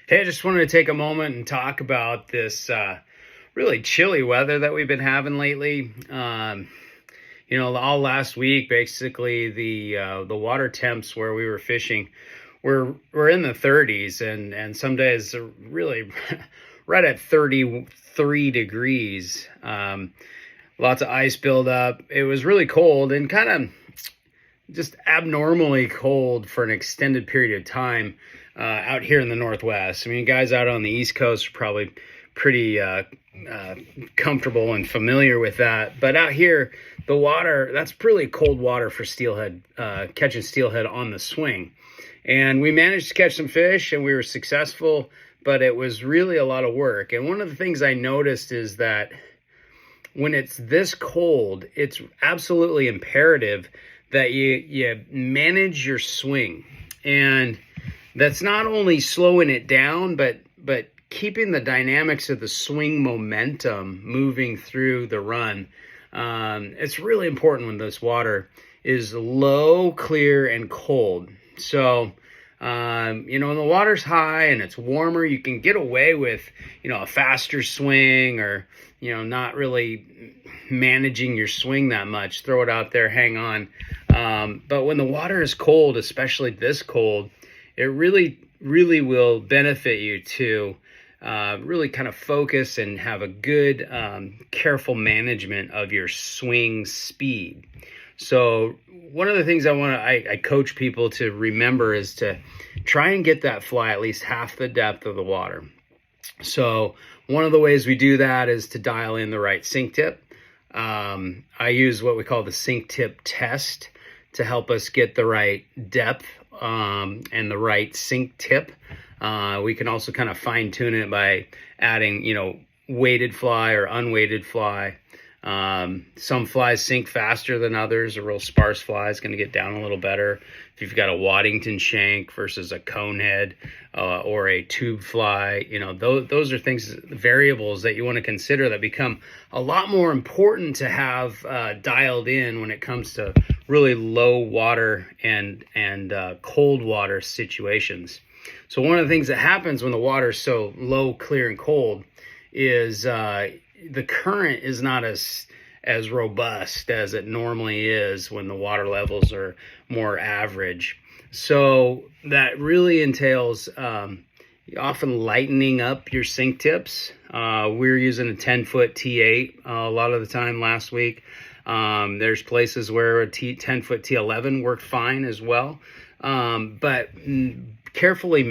Hey, I just wanted to take a moment and talk about this really chilly weather that we've been having lately. All last week, basically the water temps where we were fishing were in the 30s, and some days are really right at 33 degrees. Lots of ice buildup. It was really cold and kind of just abnormally cold for an extended period of time out here in the Northwest. I mean, guys out on the East Coast are probably pretty comfortable and familiar with that. But out here, the water, that's really cold water for steelhead, catching steelhead on the swing. And we managed to catch some fish and we were successful, but it was really a lot of work. And one of the things I noticed is that when it's this cold, it's absolutely imperative that you manage your swing. And that's not only slowing it down, but keeping the dynamics of the swing momentum moving through the run. It's really important when this water is low, clear, and cold. So, when the water's high and it's warmer, you can get away with, a faster swing or, not really managing your swing that much. Throw it out there, hang on. But when the water is cold, especially this cold, it really, really will benefit you to really kind of focus and have a good, careful management of your swing speed. So one of the things I coach people to remember is to try and get that fly at least half the depth of the water. So one of the ways we do that is to dial in the right sink tip. I use what we call the sink tip test to help us get the right depth and the right sink tip. We can also kind of fine tune it by adding, weighted fly or unweighted fly. Some flies sink faster than others. A real sparse fly is going to get down a little better. If you've got a Waddington shank versus a conehead or a tube fly, those are variables that you want to consider that become a lot more important to have dialed in when it comes to really low water and cold water situations. So one of the things that happens when the water is so low, clear, and cold is the current is not as robust as it normally is when the water levels are more average. So that really entails often lightening up your sink tips. We're using a 10-foot T8 a lot of the time last week. There's places where a 10-foot T11 worked fine as well. But carefully